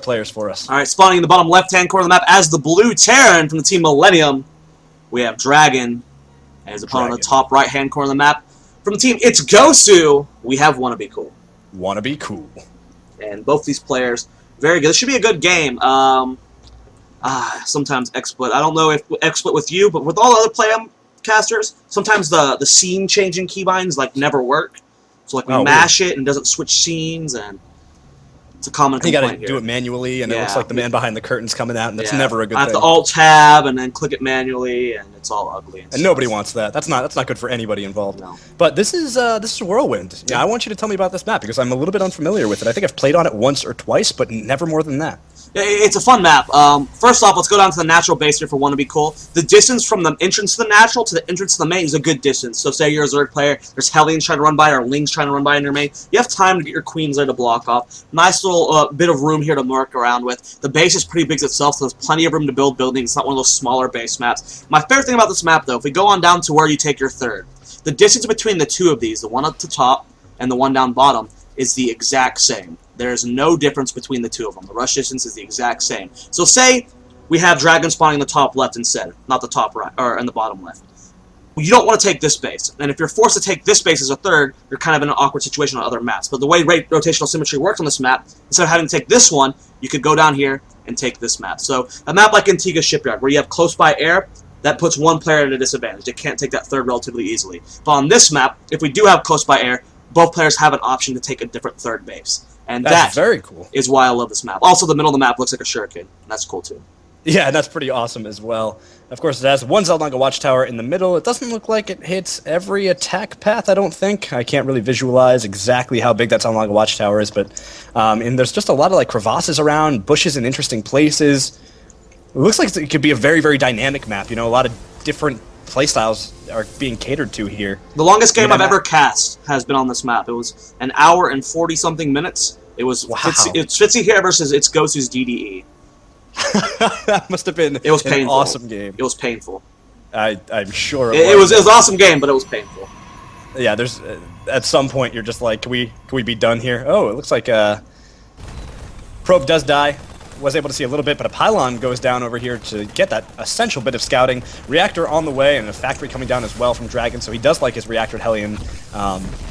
players for us. All right, spawning in the bottom left-hand corner of the map as the blue Terran from the team Millennium. We have Dragon as opponent on the top right-hand corner of the map. From the team It's GoSu, we have WanaBeCool. WanaBeCool. And both these players, very good. This should be a good game. Sometimes XSplit. I don't know if XSplit with you, but with all the other Playhem casters, sometimes the scene changing keybinds like never work. So like we mash it and it doesn't switch scenes, and it's a common complaint. You gotta do it manually, and it looks like the man behind the curtain's coming out, and that's never a good thing. I have to Alt-Tab and then click it manually, and it's all ugly. And nobody wants that. That's not good for anybody involved. No. But this is Whirlwind. Yeah, I want you to tell me about this map because I'm a little bit unfamiliar with it. I think I've played on it once or twice, but never more than that. It's a fun map. First off, let's go down to the natural base here for WanaBeCool. The distance from the entrance to the natural to the entrance to the main is a good distance. So say you're a Zerg player, there's Hellions trying to run by, or Lings trying to run by in your main. You have time to get your Queens there to block off. Nice little bit of room here to work around with. The base is pretty big itself, so there's plenty of room to build buildings. It's not one of those smaller base maps. My favorite thing about this map, though, if we go on down to where you take your third, the distance between the two of these, the one up the top and the one down bottom, is the exact same. There is no difference between the two of them. The rush distance is the exact same. So say we have Dragon spawning in the top left instead, not the top right, or in the bottom left. You don't want to take this base. And if you're forced to take this base as a third, you're kind of in an awkward situation on other maps. But the way rotational symmetry works on this map, instead of having to take this one, you could go down here and take this map. So a map like Antigua Shipyard, where you have close by air, that puts one player at a disadvantage. They can't take that third relatively easily. But on this map, if we do have close by air, both players have an option to take a different third base. And that's very cool. Is why I love this map. Also, the middle of the map looks like a shuriken. That's cool, too. Yeah, that's pretty awesome as well. Of course, it has one Xel'Naga Watchtower in the middle. It doesn't look like it hits every attack path, I don't think. I can't really visualize exactly how big that Xel'Naga Watchtower is, but and there's just a lot of like crevasses around, bushes in interesting places. It looks like it could be a very, very dynamic map. You know, a lot of different playstyles are being catered to here. The longest game I've ever cast has been on this map. It was an hour and 40-something minutes. It was it's Fitzy here versus It's GoSu's DDE. That must have been an awesome game. It was painful. I'm sure it was an awesome game, but it was painful. Yeah, there's at some point you're just like, can we be done here? Oh, it looks like Probe does die. Was able to see a little bit, but a pylon goes down over here to get that essential bit of scouting. Reactor on the way, and a factory coming down as well from Dragon, so he does like his Reactor Hellion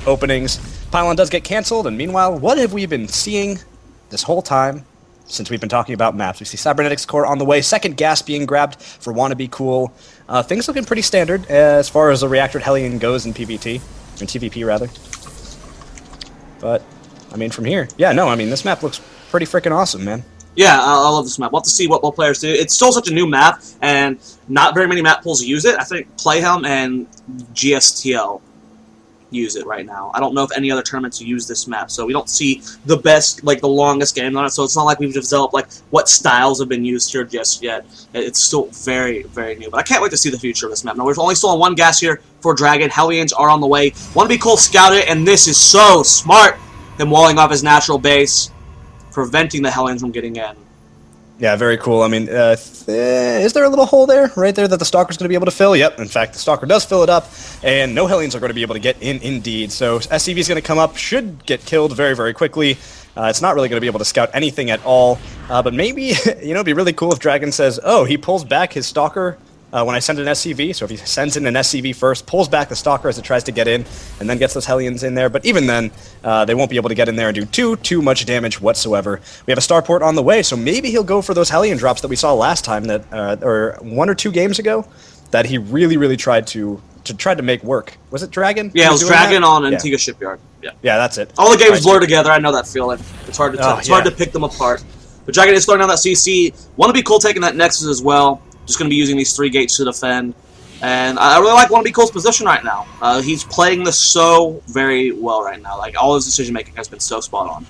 openings. Pylon does get canceled, and meanwhile, what have we been seeing this whole time since we've been talking about maps? We see Cybernetics Core on the way, second gas being grabbed for WanaBeCool. Things looking pretty standard as far as the Reactor Hellion goes in PvT, in TvP rather. But, I mean, from here, yeah, no, I mean, this map looks pretty freaking awesome, man. Yeah, I love this map. We'll have to see what players do. It's still such a new map, and not very many map pools use it. I think Playhem and GSTL use it right now. I don't know if any other tournaments use this map, so we don't see the best, like the longest game on it, so it's not like we've developed like what styles have been used here just yet. It's still very, very new, but I can't wait to see the future of this map. Now, we've only stolen one gas here for Dragon. Hellions are on the way. WanaBeCool scout it, and this is so smart. Him walling off his natural base, preventing the Hellions from getting in. Yeah, very cool. I mean, is there a little hole there, right there, that the Stalker's going to be able to fill? Yep, in fact, the Stalker does fill it up, and no Hellions are going to be able to get in indeed. So SCV is going to come up, should get killed very, very quickly. It's not really going to be able to scout anything at all, but maybe, you know, it'd be really cool if Dragon says, oh, he pulls back his Stalker when I send an SCV, so if he sends in an SCV first, pulls back the Stalker as it tries to get in, and then gets those Hellions in there, but even then, they won't be able to get in there and do too much damage whatsoever. We have a starport on the way, so maybe he'll go for those Hellion drops that we saw last time, that or 1 or 2 games ago, that he really tried to make work. Was it Dragon? Yeah, it was Dragon on Antigua Shipyard. Yeah, that's it. All the games blur together, I know that feeling. It's hard to tell. It's hard to pick them apart. But Dragon is throwing down that CC. WanaBeCool taking that Nexus as well. Just going to be using these 3 gates to defend. And I really like WanaBeCool's position right now. He's playing this so very well right now. Like, all his decision-making has been so spot on.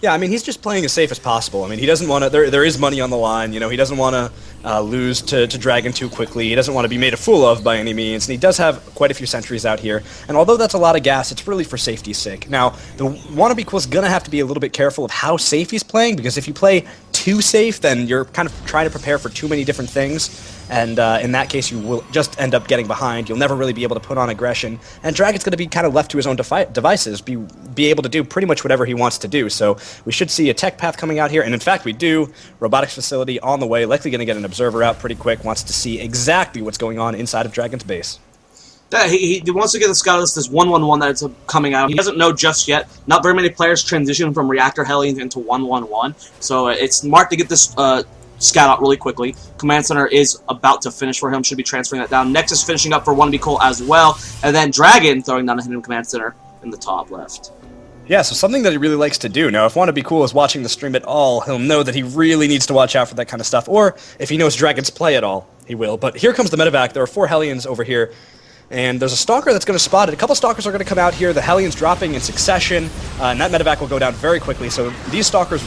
Yeah, I mean, he's just playing as safe as possible. I mean, he doesn't want to... There is money on the line, you know. He doesn't want to lose to Dragon too quickly. He doesn't want to be made a fool of by any means. And he does have quite a few sentries out here. And although that's a lot of gas, it's really for safety's sake. Now, the WanaBeCool's going to have to be a little bit careful of how safe he's playing, because if you play too safe, then you're kind of trying to prepare for too many different things. And in that case, you will just end up getting behind. You'll never really be able to put on aggression. And Dragon's going to be kind of left to his own devices, be able to do pretty much whatever he wants to do. So we should see a tech path coming out here. And in fact, we do. Robotics facility on the way. Likely going to get an observer out pretty quick. Wants to see exactly what's going on inside of Dragon's base. Yeah, he wants to get the scout list, this 1-1-1 that's coming out. He doesn't know just yet. Not very many players transition from Reactor Hellions into 1-1-1. So it's smart to get this scout out really quickly. Command Center is about to finish for him. Should be transferring that down. Nexus finishing up for WanaBeCool as well. And then Dragon throwing down a hidden Command Center in the top left. Yeah, so something that he really likes to do. Now, if WanaBeCool is watching the stream at all, he'll know that he really needs to watch out for that kind of stuff. Or if he knows Dragon's play at all, he will. But here comes the medevac. There are 4 Hellions over here. And there's a Stalker that's going to spot it. A couple Stalkers are going to come out here. The Hellions dropping in succession, and that medevac will go down very quickly. So these Stalkers,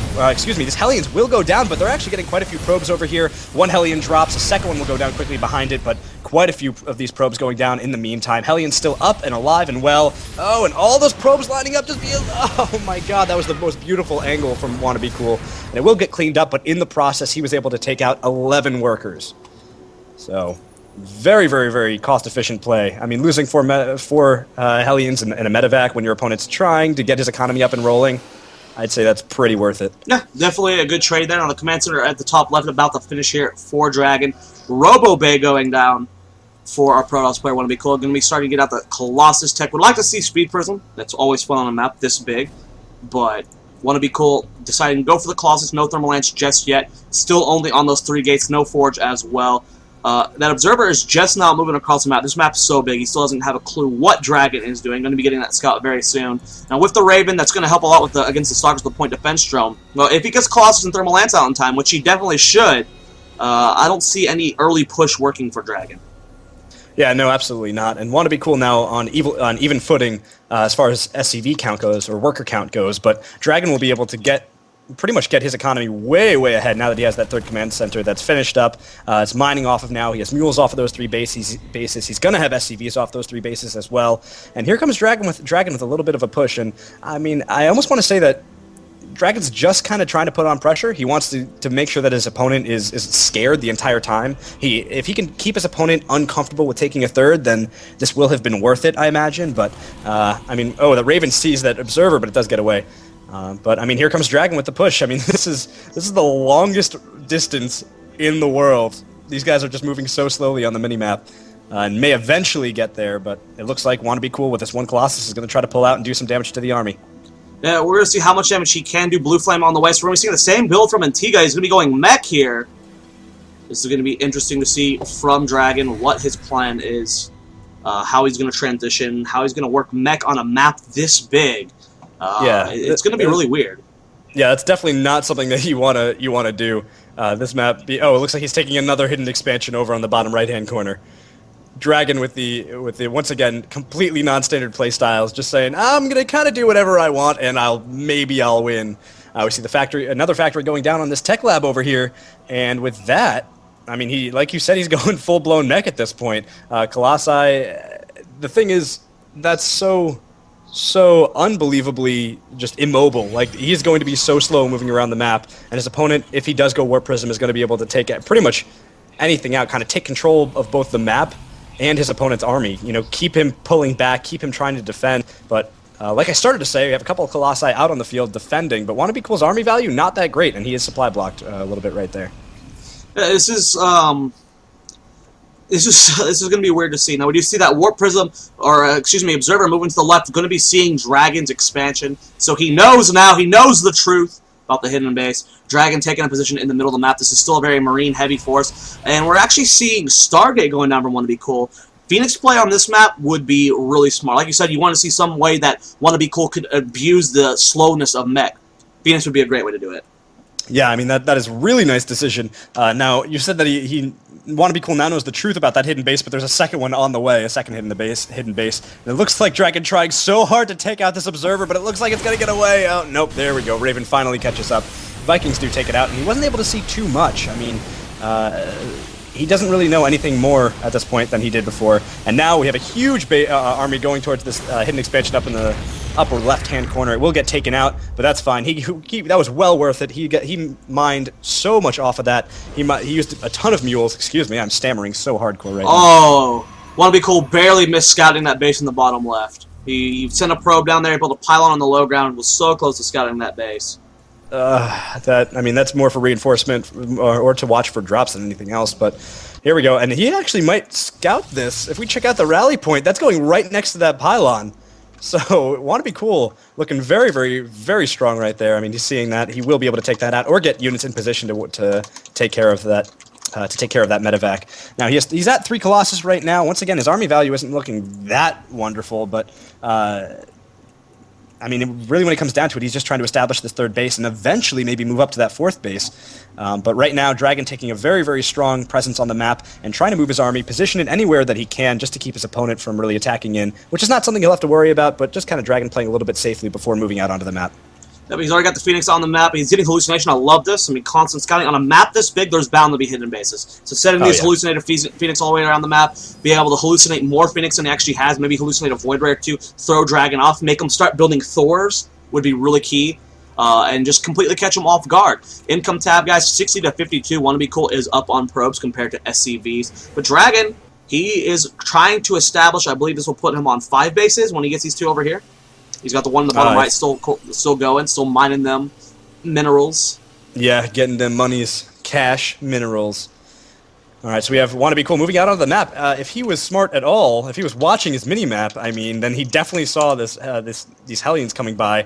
these Hellions will go down, but they're actually getting quite a few probes over here. One Hellion drops, a second one will go down quickly behind it, but quite a few of these probes going down in the meantime. Hellion's still up and alive and well. Oh, and all those probes lining up just being... Oh my god, that was the most beautiful angle from WanaBeCool. And it will get cleaned up, but in the process, he was able to take out 11 workers. So... very, very, very cost-efficient play. I mean, losing four Hellions and a medevac when your opponent's trying to get his economy up and rolling, I'd say that's pretty worth it. Yeah, definitely a good trade there on the Command Center at the top left, about to finish here for Dragon. RoboBay going down for our Protoss player, WanaBeCool. Going to be starting to get out the Colossus tech. Would like to see Speed Prism. That's always fun on a map this big. But WanaBeCool deciding to go for the Colossus. No Thermal Lance just yet. Still only on those 3 gates. No Forge as well. That Observer is just now moving across the map. This map's so big, he still doesn't have a clue what Dragon is doing. Going to be getting that scout very soon. Now, with the Raven, that's going to help a lot with against the Stalkers with the point defense drone. Well, if he gets Colossus and Thermal Lance out in time, which he definitely should, I don't see any early push working for Dragon. Yeah, no, absolutely not. And WanaBeCool now on even footing as far as SCV count goes, or worker count goes, but Dragon will be able to pretty much get his economy way, way ahead now that he has that 3rd command center that's finished up. It's mining off of now. He has mules off of those 3 bases. He's going to have SCVs off those 3 bases as well. And here comes Dragon with a little bit of a push. And I mean, I almost want to say that Dragon's just kind of trying to put on pressure. He wants to make sure that his opponent is scared the entire time. If he can keep his opponent uncomfortable with taking a 3rd, then this will have been worth it, I imagine. But, I mean, the Raven sees that Observer, but it does get away. But I mean, here comes Dragon with the push. I mean, this is the longest distance in the world. These guys are just moving so slowly on the minimap, and may eventually get there. But it looks like WanaBeCool with this one Colossus is going to try to pull out and do some damage to the army. Yeah, we're going to see how much damage he can do. Blue Flame on the way. So we're going to see the same build from Antigua. He's going to be going mech here. This is going to be interesting to see from Dragon what his plan is, how he's going to transition, how he's going to work mech on a map this big. Yeah, it's going to be really weird. Yeah, that's definitely not something that you want to do. This map. It looks like he's taking another hidden expansion over on the bottom right-hand corner. Dragon with the once again completely non-standard play styles, just saying I'm going to kind of do whatever I want and I'll win. We see another factory going down on this tech lab over here, and with that, I mean, like you said, he's going full-blown mech at this point. Colossi. The thing is, that's so unbelievably just immobile. Like, he's going to be so slow moving around the map, and his opponent, if he does go Warp Prism, is going to be able to take pretty much anything out, kind of take control of both the map and his opponent's army. You know, keep him pulling back, keep him trying to defend. But like I started to say, we have a couple of Colossi out on the field defending, but WanaBeCool's army value, not that great, and he is supply blocked a little bit right there. Yeah, this is going to be weird to see. Now, we do see that Warp Prism, or Observer moving to the left, going to be seeing Dragon's expansion. So he knows now, he knows the truth about the hidden base. Dragon taking a position in the middle of the map. This is still a very Marine-heavy force. And we're actually seeing Stargate going down from WanaBeCool. Phoenix play on this map would be really smart. Like you said, you want to see some way that WanaBeCool could abuse the slowness of mech. Phoenix would be a great way to do it. Yeah, I mean, that is a really nice decision. Now, you said that he WanaBeCool now knows the truth about that hidden base, but there's a second one on the way, a second hidden base. And it looks like Dragon trying so hard to take out this Observer, but it looks like it's going to get away. Oh, nope, there we go. Raven finally catches up. Vikings do take it out, and he wasn't able to see too much. I mean, he doesn't really know anything more at this point than he did before. And now we have a huge army going towards this hidden expansion up in the upper left-hand corner. It will get taken out, but that's fine. That was well worth it. He mined so much off of that. He used a ton of mules. Excuse me, I'm stammering so hardcore right now. Oh, WanaBeCool barely missed scouting that base in the bottom left. He sent a probe down there, built a pylon on the low ground, and was so close to scouting that base. That's more for reinforcement or to watch for drops than anything else, but here we go. And he actually might scout this. If we check out the rally point, that's going right next to that pylon. So, WanaBeCool looking very, very, very strong right there. I mean, he's seeing that. He will be able to take that out or get units in position to take care of that. To take care of that medevac. Now, he's at 3 Colossus right now. Once again, his army value isn't looking that wonderful, but I mean, really when it comes down to it, he's just trying to establish this 3rd base and eventually maybe move up to that 4th base. But right now, Dragon taking a very, very strong presence on the map and trying to move his army, position it anywhere that he can just to keep his opponent from really attacking in, which is not something he'll have to worry about, but just kind of Dragon playing a little bit safely before moving out onto the map. Yeah, he's already got the Phoenix on the map. He's getting hallucination. I love this. I mean, constant scouting. On a map this big, there's bound to be hidden bases. So setting these hallucinated Phoenix all the way around the map, being able to hallucinate more Phoenix than he actually has, maybe hallucinate a Void Ray or 2, throw Dragon off, make him start building Thors would be really key, and just completely catch him off guard. Income tab, guys, 60 to 52. WanaBeCool is up on probes compared to SCVs. But Dragon, he is trying to establish, I believe this will put him on 5 bases when he gets these 2 over here. He's got the one in the bottom right still going, still mining them minerals. Yeah, getting them monies, cash, minerals. All right, so we have WanaBeCool moving out onto the map. If he was smart at all, if he was watching his mini-map, I mean, then he definitely saw these Hellions coming by.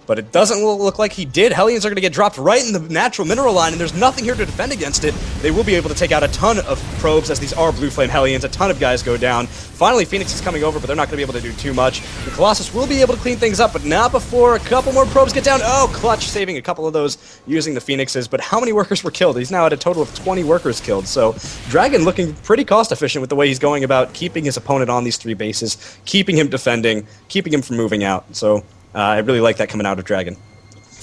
But it doesn't look like he did. Hellions are going to get dropped right in the natural mineral line, and there's nothing here to defend against it. They will be able to take out a ton of probes, as these are Blue Flame Hellions. A ton of guys go down. Finally, Phoenix is coming over, but they're not going to be able to do too much. The Colossus will be able to clean things up, but not before a couple more probes get down. Oh, Clutch saving a couple of those using the Phoenixes, but how many workers were killed? He's now at a total of 20 workers killed, so Dragon looking pretty cost-efficient with the way he's going about keeping his opponent on these 3 bases, keeping him defending, keeping him from moving out. So I really like that coming out of Dragon.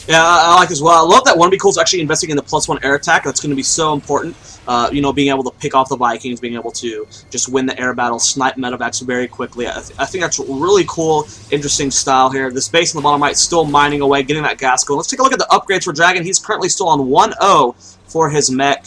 Yeah, I like as well. I love that WanaBeCool's actually investing in the +1 air attack. That's going to be so important. You know, being able to pick off the Vikings, being able to just win the air battle, snipe medevacs very quickly. I think that's a really cool, interesting style here. The space in the bottom right still mining away, getting that gas going. Let's take a look at the upgrades for Dragon. He's currently still on 1-0 for his mech.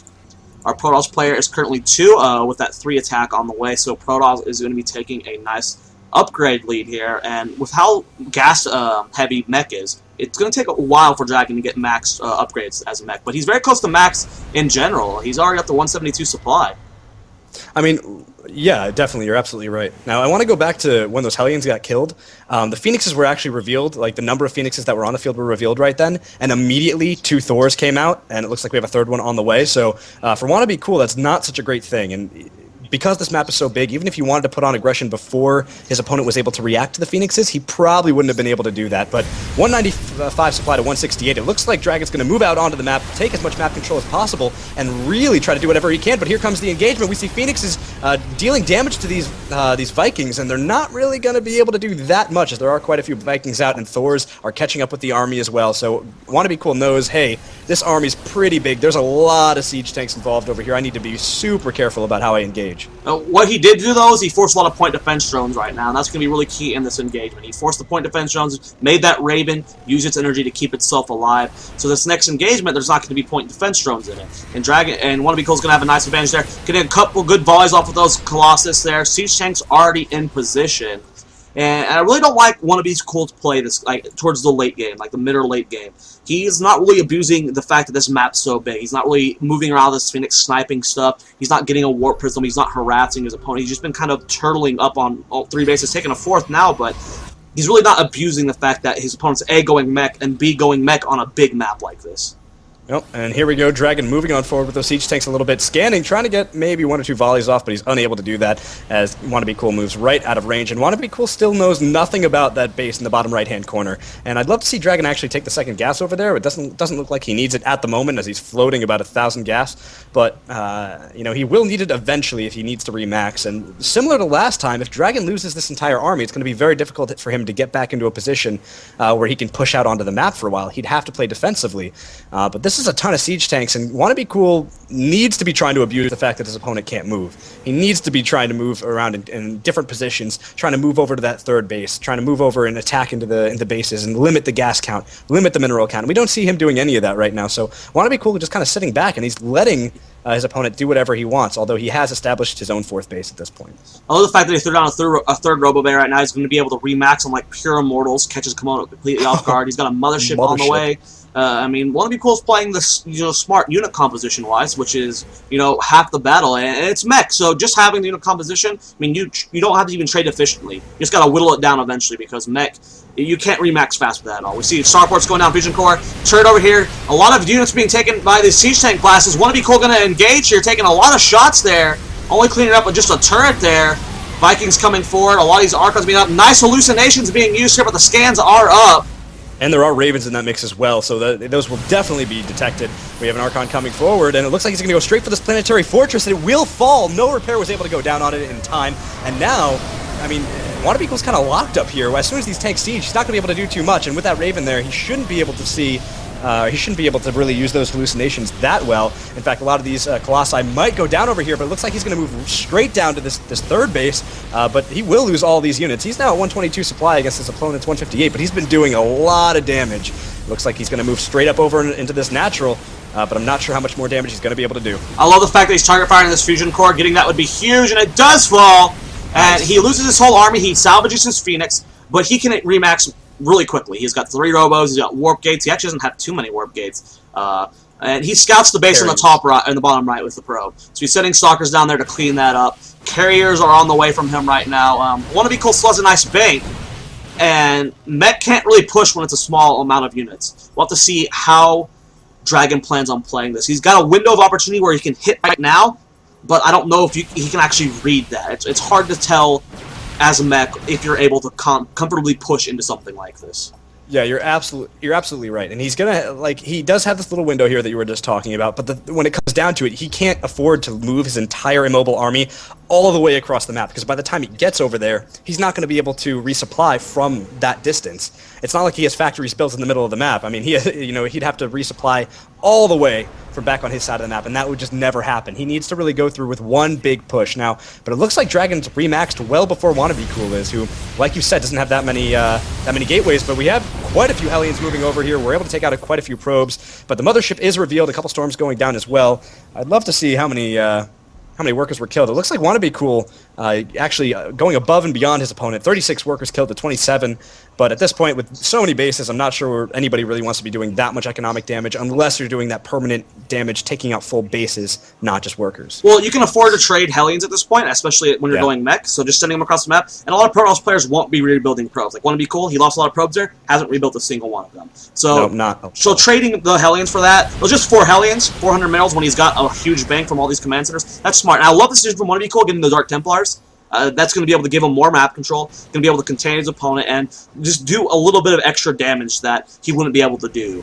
Our Protoss player is currently 2-0 with that 3 attack on the way, so Protoss is going to be taking a nice upgrade lead here, and with how gas heavy mech is, it's going to take a while for Dragon to get max upgrades as a mech, but he's very close to max in general. He's already got the 172 supply. I mean, yeah, definitely, you're absolutely right. Now, I want to go back to when those Hellions got killed. The Phoenixes were actually revealed, like the number of Phoenixes that were on the field were revealed right then, and immediately 2 Thors came out, and it looks like we have a 3rd one on the way, so for WanaBeCool, that's not such a great thing, and because this map is so big, even if he wanted to put on aggression before his opponent was able to react to the Phoenixes, he probably wouldn't have been able to do that. But 195 supply to 168, it looks like Dragon's going to move out onto the map, take as much map control as possible, and really try to do whatever he can. But here comes the engagement. We see Phoenixes dealing damage to these Vikings, and they're not really going to be able to do that much, as there are quite a few Vikings out, and Thors are catching up with the army as well. So WanaBeCool knows, hey, this army's pretty big. There's a lot of siege tanks involved over here. I need to be super careful about how I engage. What he did do, though, is he forced a lot of point defense drones right now, and that's going to be really key in this engagement. He forced the point defense drones, made that Raven use its energy to keep itself alive. So this next engagement, there's not going to be point defense drones in it. And Dragon and WanaBeCool's going to have a nice advantage there. Getting a couple good volleys off of those Colossus there. Siege tanks already in position. And I really don't like WanaBeCool to play this like towards the late game, like the mid or late game. He's not really abusing the fact that this map's so big. He's not really moving around this Phoenix sniping stuff. He's not getting a warp prism. He's not harassing his opponent. He's just been kind of turtling up on all 3 bases, taking a 4th now, but he's really not abusing the fact that his opponent's A, going mech, and B, going mech on a big map like this. Nope, and here we go, Dragon moving on forward with those siege tanks a little bit, scanning, trying to get maybe 1 or 2 volleys off, but he's unable to do that as WanaBeCool moves right out of range, and WanaBeCool still knows nothing about that base in the bottom right-hand corner. And I'd love to see Dragon actually take the 2nd gas over there. It doesn't look like he needs it at the moment, as he's floating about 1,000 gas, but you know, he will need it eventually if he needs to remax. And similar to last time, if Dragon loses this entire army, it's going to be very difficult for him to get back into a position where he can push out onto the map for a while. He'd have to play defensively, but this is a ton of siege tanks, and WanaBeCool needs to be trying to abuse the fact that his opponent can't move. He needs to be trying to move around in different positions, trying to move over to that third base, trying to move over and attack into the bases and limit the gas count, limit the mineral count. We don't see him doing any of that right now, so WanaBeCool just kind of sitting back, and he's letting his opponent do whatever he wants, although he has established his own fourth base at this point. I love the fact that he threw down a third Robo-Bear right now. He's going to be able to remax on like pure Immortals, catches Komodo completely off guard. He's got a Mothership on the way. I mean, WanaBeCool's playing this, smart unit composition-wise, which is, half the battle, and it's mech. So just having the unit composition, I mean, you don't have to even trade efficiently. You just got to whittle it down eventually because mech, you can't remax fast with that at all. We see Starports going down Fusion Core, turret over here. A lot of units being taken by the siege tank classes. WanaBeCool going to engage here, taking a lot of shots there. Only cleaning up with just a turret there. Vikings coming forward. A lot of these Archons being up. Nice hallucinations being used here, but the scans are up. And there are Ravens in that mix as well, so those will definitely be detected. We have an Archon coming forward, and it looks like he's going to go straight for this planetary fortress, and it will fall. No repair was able to go down on it in time. And now, I mean, WanaBeCool's kind of locked up here. As soon as these tanks siege, he's not going to be able to do too much. And with that Raven there, he shouldn't be able to see... he shouldn't be able to really use those hallucinations that well. In fact, a lot of these Colossi might go down over here, but it looks like he's going to move straight down to this third base, but he will lose all these units. He's now at 122 supply against his opponent's 158, but he's been doing a lot of damage. Looks like he's going to move straight up over into this natural, but I'm not sure how much more damage he's going to be able to do. I love the fact that he's target firing this Fusion Core. Getting that would be huge, and it does fall. And he loses his whole army. He salvages his Phoenix, but he can remax really quickly. He's got 3 Robos, he's got Warp Gates. He actually doesn't have too many Warp Gates. And he scouts the base on the top right and the bottom right with the probe. So he's sending Stalkers down there to clean that up. Carriers are on the way from him right now. WanaBeCool still has a nice bank, and Mech can't really push when it's a small amount of units. We'll have to see how Dragon plans on playing this. He's got a window of opportunity where he can hit right now, but I don't know if he can actually read that. It's hard to tell as a mech if you're able to comfortably push into something like this. Yeah, you're absolutely right. And he's gonna he does have this little window here that you were just talking about, but when it comes down to it, he can't afford to move his entire immobile army all the way across the map, because by the time he gets over there, he's not going to be able to resupply from that distance. It's not like he has factories built in the middle of the map. I mean, he'd have to resupply all the way from back on his side of the map, and that would just never happen. He needs to really go through with one big push now. But it looks like Dragon's remaxed well before WanaBeCool is, who, like you said, doesn't have that many gateways. But we have quite a few Hellions moving over here. We're able to take out quite a few probes. But the Mothership is revealed. A couple storms going down as well. I'd love to see how many workers were killed. It looks like WanaBeCool actually going above and beyond his opponent. 36 workers killed to 27. But at this point, with so many bases, I'm not sure anybody really wants to be doing that much economic damage unless you're doing that permanent damage, taking out full bases, not just workers. Well, you can afford to trade Hellions at this point, especially when you're going mech, so just sending them across the map. And a lot of Protoss players won't be rebuilding probes. Like WanaBeCool, he lost a lot of probes there, hasn't rebuilt a single one of them. So, so trading the Hellions for that, it was just 4 Hellions, 400 mils when he's got a huge bank from all these command centers. That's smart. And I love this decision from WanaBeCool getting the Dark Templars. That's going to be able to give him more map control, going to be able to contain his opponent, and just do a little bit of extra damage that he wouldn't be able to do.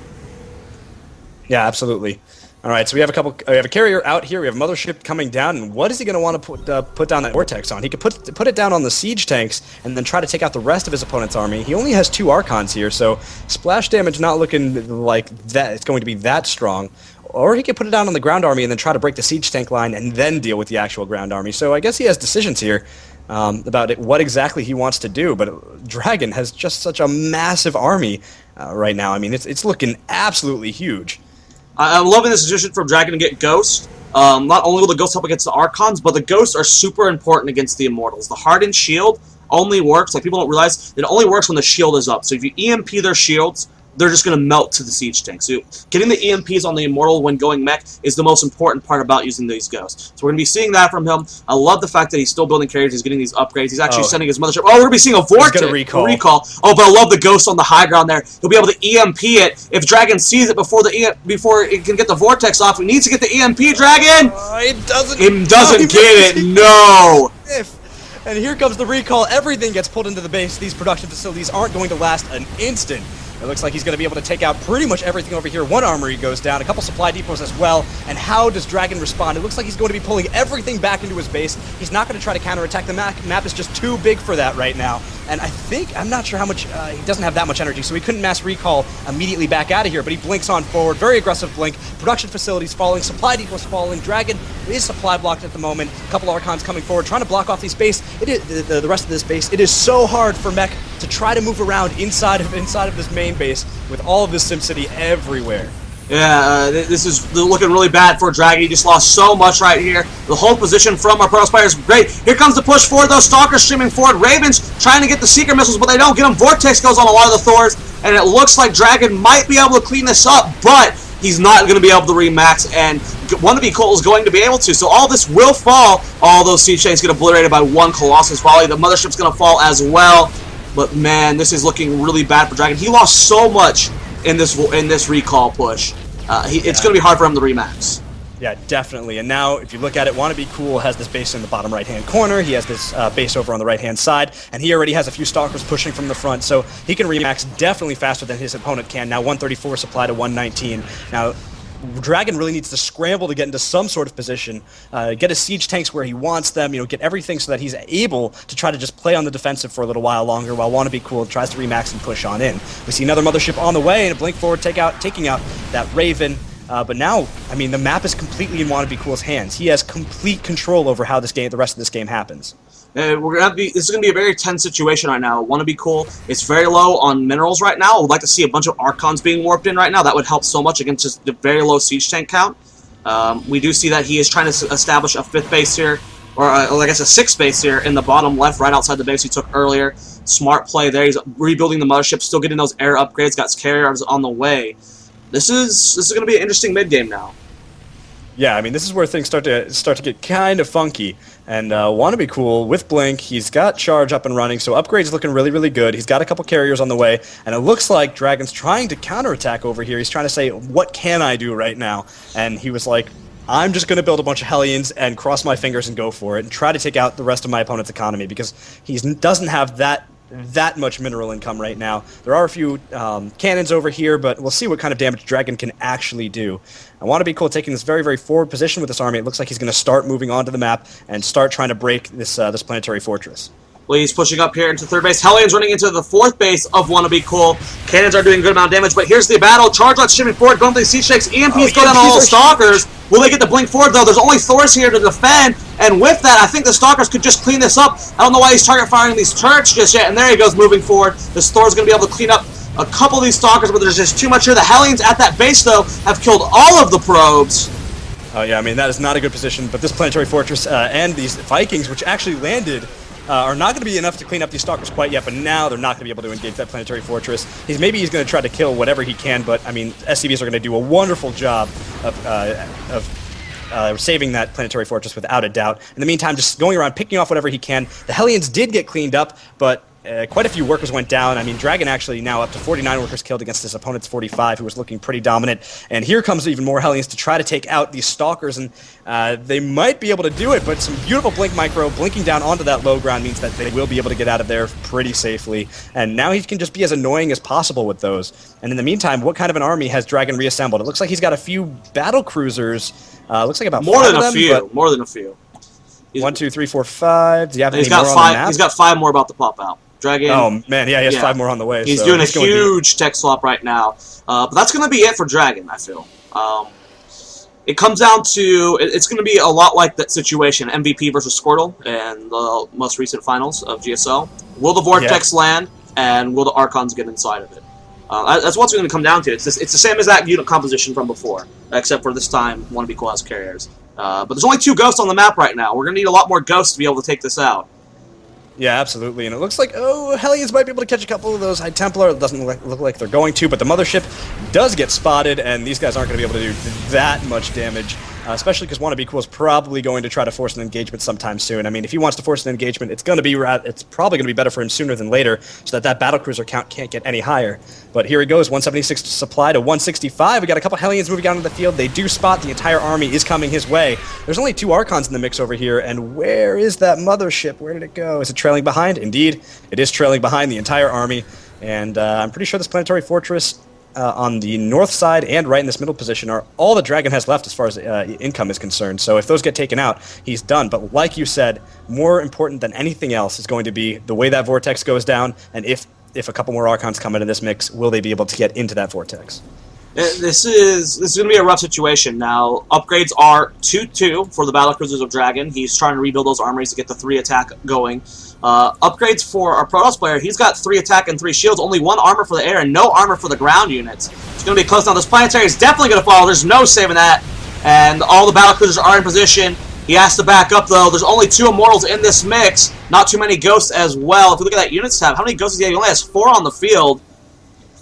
Yeah, absolutely. All right, so we have a carrier out here. We have a Mothership coming down, and what is he going to want to put down that Vortex on? He could put it down on the siege tanks and then try to take out the rest of his opponent's army. He only has 2 Archons here, so splash damage not looking like that. It's going to be that strong. Or he could put it down on the ground army and then try to break the siege tank line and then deal with the actual ground army. So I guess he has decisions here about what exactly he wants to do. But Dragon has just such a massive army right now. I mean, it's looking absolutely huge. I'm loving this decision from Dragon to get Ghost. Not only will the Ghost help against the Archons, but the Ghosts are super important against the Immortals. The Hardened Shield only works, like people don't realize, it only works when the shield is up. So if you EMP their shields, they're just going to melt to the siege tank. So getting the EMPs on the Immortal when going mech is the most important part about using these Ghosts. So we're going to be seeing that from him. I love the fact that he's still building carriers. He's getting these upgrades. He's actually sending his Mothership. Oh, we're going to be seeing a Vortex. He's going to recall. Oh, but I love the Ghost on the high ground there. He'll be able to EMP it. If Dragon sees it before it can get the Vortex off, he needs to get the EMP, Dragon! It doesn't get it. No! And here comes the recall. Everything gets pulled into the base. These production facilities aren't going to last an instant. It looks like he's going to be able to take out pretty much everything over here. 1 armory goes down, a couple supply depots as well. And how does Dragon respond? It looks like he's going to be pulling everything back into his base. He's not going to try to counterattack the map. The map is just too big for that right now. and I'm not sure how much, he doesn't have that much energy, so he couldn't mass recall immediately back out of here, but he blinks on forward, very aggressive blink, production facilities falling, supply depots falling, Dragon is supply blocked at the moment, a couple Archons coming forward, trying to block off these base, the rest of this base. It is so hard for Mech to try to move around inside of this main base with all of this SimCity everywhere. Yeah, this is looking really bad for Dragon. He just lost so much right here. The whole position from our Protoss player is great. Here comes the push forward, though. Stalkers streaming forward. Ravens trying to get the Seeker missiles, but they don't get them. Vortex goes on a lot of the Thors, and it looks like Dragon might be able to clean this up, but he's not going to be able to remax, and WanaBeCool is going to be able to. So all this will fall. All those siege chains get obliterated by one Colossus volley. The Mothership's going to fall as well. But man, this is looking really bad for Dragon. He lost so much in this recall push. It's going to be hard for him to remax. Yeah, definitely. And now, if you look at it, WanaBeCool has this base in the bottom right-hand corner. He has this base over on the right-hand side, and he already has a few Stalkers pushing from the front, so he can remax definitely faster than his opponent can. Now, 134 supply to 119. Now, Dragon really needs to scramble to get into some sort of position, get his siege tanks where he wants them, get everything so that he's able to try to just play on the defensive for a little while longer while WanaBeCool tries to remax and push on in. We see another Mothership on the way and a blink forward taking out that Raven. But now, I mean, the map is completely in WanaBeCool's hands. He has complete control over how the rest of this game happens. This is going to be a very tense situation right now. WanaBeCool is very low on minerals right now. I would like to see a bunch of Archons being warped in right now. That would help so much against just the very low siege tank count. We do see that he is trying to establish a 5th base here, or I guess a 6th base here in the bottom left, right outside the base he took earlier. Smart play there. He's rebuilding the Mothership, still getting those air upgrades, got carriers on the way. This is going to be an interesting mid-game now. Yeah, I mean, this is where things start to get kind of funky. And WanaBeCool, with Blink, he's got Charge up and running, so upgrade's looking really, really good. He's got a couple carriers on the way, and it looks like Dragon's trying to counterattack over here. He's trying to say, what can I do right now? And he was like, I'm just going to build a bunch of Hellions and cross my fingers and go for it and try to take out the rest of my opponent's economy, because he doesn't have that much mineral income right now. There are a few cannons over here, but we'll see what kind of damage Dragon can actually do. I want to be cool taking this very, very forward position with this army. It looks like he's going to start moving onto the map and start trying to break this planetary fortress. Well, he's pushing up here into 3rd base. Hellions running into the 4th base of WanaBeCool. Cannons are doing a good amount of damage, but here's the battle. Charge Lights shipping forward, going for the siege shakes. EMPs go down all the Stalkers. Will they get the blink forward, though? There's only Thors here to defend, and with that, I think the Stalkers could just clean this up. I don't know why he's target firing these turrets just yet, and there he goes moving forward. This Thor's going to be able to clean up a couple of these Stalkers, but there's just too much here. The Hellions at that base, though, have killed all of the probes. Oh, yeah, I mean, that is not a good position, but this planetary fortress and these Vikings, which actually landed, are not going to be enough to clean up these Stalkers quite yet, but now they're not going to be able to engage that planetary fortress. Maybe he's going to try to kill whatever he can, but, I mean, SCVs are going to do a wonderful job of saving that planetary fortress without a doubt. In the meantime, just going around, picking off whatever he can. The Hellions did get cleaned up, but quite a few workers went down. I mean, Dragon actually now up to 49 workers killed against his opponent's 45, who was looking pretty dominant. And here comes even more Hellions to try to take out these Stalkers, and they might be able to do it, but some beautiful Blink Micro blinking down onto that low ground means that they will be able to get out of there pretty safely. And now he can just be as annoying as possible with those. And in the meantime, what kind of an army has Dragon reassembled? It looks like he's got a few battle cruisers. Looks like about more five than of a them, few. More than a few. 1, 2, 3, 4, 5. Do you have any more on the map? He's got 5 more about to pop out. Dragon. Oh man, yeah, he has 5 more on the way. He's doing a huge tech swap right now. But that's going to be it for Dragon, I feel. It comes down to, it's going to be a lot like that situation, MVP versus Squirtle in the most recent finals of GSO. Will the Vortex land, and will the Archons get inside of it? That's what's going to come down to. It's the same as that unit composition from before, except for this time WanaBeCool has carriers. But there's only 2 ghosts on the map right now. We're going to need a lot more ghosts to be able to take this out. Yeah, absolutely, and it looks like, Hellions might be able to catch a couple of those High Templar. It doesn't look like they're going to, but the Mothership does get spotted, and these guys aren't going to be able to do that much damage, especially because WanaBeCool is probably going to try to force an engagement sometime soon. I mean, if he wants to force an engagement, it's probably going to be better for him sooner than later, so that battlecruiser count can't get any higher. But here he goes, 176 supply to 165. We got a couple Hellions moving out into the field. They do spot the entire army is coming his way. There's only 2 Archons in the mix over here, and where is that Mothership? Where did it go? Is it trailing behind? Indeed, it is trailing behind the entire army, and I'm pretty sure this planetary fortress, on the north side and right in this middle position are all that Dragon has left as far as income is concerned. So if those get taken out, he's done. But like you said, more important than anything else is going to be the way that Vortex goes down, and if a couple more Archons come into this mix, will they be able to get into that Vortex? This is going to be a rough situation. Now, upgrades are 2-2 for the Battlecruisers of Dragon. He's trying to rebuild those armories to get the 3 attack going. Upgrades for our Protoss player, he's got 3 attack and 3 shields, only 1 armor for the air and no armor for the ground units. It's going to be close now. This Planetary is definitely going to fall. There's no saving that. And all the Battlecruisers are in position. He has to back up, though. There's only 2 Immortals in this mix. Not too many Ghosts as well. If you look at that units tab, how many Ghosts does he have? He only has 4 on the field.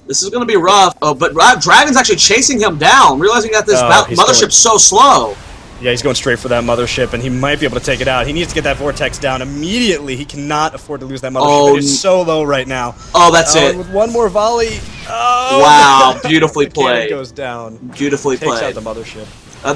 This is going to be rough. Oh, but Dragon's actually chasing him down, realizing that this mothership's so slow. Yeah, he's going straight for that mothership, and he might be able to take it out. He needs to get that Vortex down immediately. He cannot afford to lose that mothership. It is so low right now. Oh, that's it. With one more volley. Oh, wow, beautifully played. Goes down. Beautifully played. Takes out the mothership.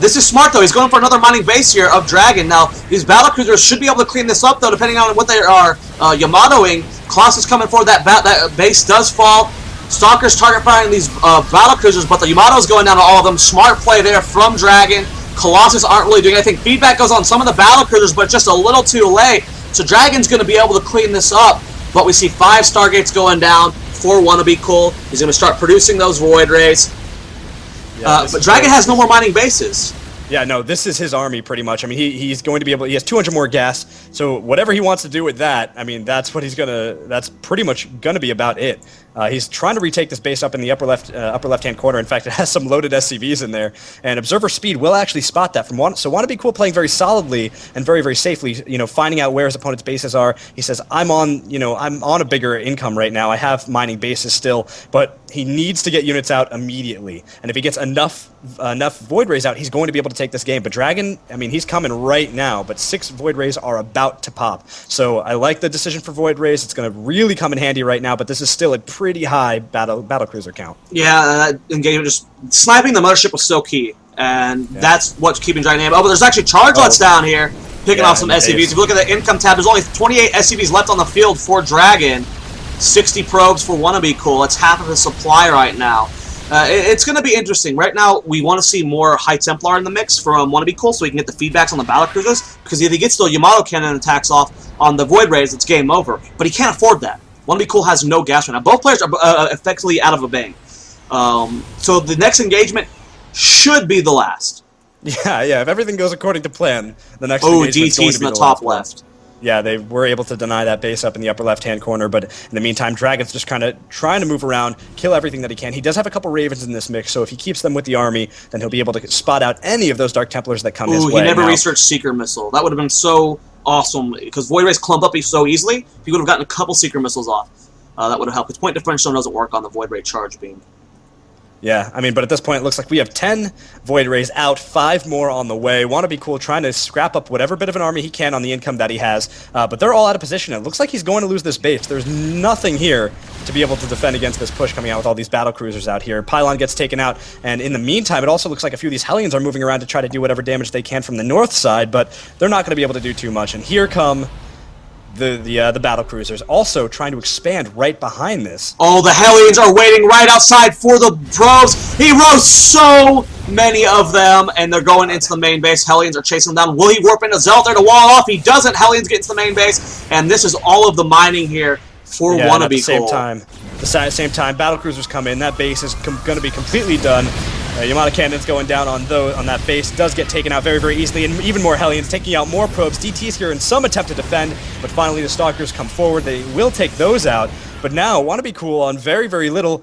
This is smart, though. He's going for another mining base here of Dragon. Now, these Battlecruisers should be able to clean this up, though, depending on what they are Yamatoing. Colossus coming forward. That base does fall. Stalkers target firing these Battlecruisers, but the Yamato's going down to all of them. Smart play there from Dragon. Colossus aren't really doing anything. Feedback goes on some of the Battlecruisers, but just a little too late. So Dragon's going to be able to clean this up. But we see 5 Stargates going down for WanaBeCool. He's going to start producing those Void Rays. Yeah, but Dragon has no more mining bases. Yeah, no, this is his army pretty much. I mean, he's going to be able. He has 200 more gas, so whatever he wants to do with that, I mean, that's what he's gonna. That's pretty much gonna be about it. He's trying to retake this base up in the upper left-hand corner. In fact, it has some loaded SCVs in there, and Observer Speed will actually spot that from one. So WanaBeCool playing very solidly and very, very safely. You know, finding out where his opponent's bases are. He says, I'm on a bigger income right now. I have mining bases still, but he needs to get units out immediately. And if he gets enough Void Rays out, he's going to be able to take this game. But Dragon, I mean, he's coming right now, but 6 Void Rays are about to pop. So I like the decision for Void Rays. It's going to really come in handy right now, but this is still a pretty high battlecruiser count. Yeah, engagement, just sniping the mothership was so key, and that's what's keeping Dragon aim. Oh, but there's actually chargelets down here, picking off some SCVs. If you look at the income tab, there's only 28 SCVs left on the field for Dragon. 60 probes for WanaBeCool. It's half of his supply right now. It's going to be interesting. Right now, we want to see more High Templar in the mix from WanaBeCool so we can get the feedbacks on the battlecruisers, because if he gets the Yamato cannon attacks off on the Void Rays, it's game over. But he can't afford that. WanaBeCool has no gas right now. Both players are effectively out of a bang. So the next engagement should be the last. Yeah, if everything goes according to plan, the next engagement is going to be in the top left. Yeah, they were able to deny that base up in the upper left-hand corner, but in the meantime, Dragon's just kind of trying to move around, kill everything that he can. He does have a couple Ravens in this mix, so if he keeps them with the army, then he'll be able to spot out any of those Dark Templars that come his way. He never researched Seeker Missile. That would have been so awesome, because Void Rays clump up so easily. If he would have gotten a couple Seeker Missiles off, that would have helped. His point differential doesn't work on the Void Ray charge beam. Yeah, I mean, but at this point, it looks like we have 10 Void Rays out, 5 more on the way. WanaBeCool trying to scrap up whatever bit of an army he can on the income that he has, but they're all out of position. It looks like he's going to lose this base. There's nothing here to be able to defend against this push coming out with all these battlecruisers out here. Pylon gets taken out, and in the meantime, it also looks like a few of these Hellions are moving around to try to do whatever damage they can from the north side, but they're not going to be able to do too much. And here come the battlecruisers also trying to expand right behind this. Oh, the Hellions are waiting right outside for the probes. He rows so many of them, and they're going into the main base. Hellions are chasing them down. Will he warp into Zelt there to wall off? He doesn't. Hellions get into the main base, and this is all of the mining here for WanaBeCool. At the same time, battlecruisers come in. That base is going to be completely done. Yamato cannons going down on that base does get taken out very, very easily, and even more Hellions taking out more probes. DT's here in some attempt to defend, but finally the Stalkers come forward. They will take those out, but now WanaBeCool on very, very little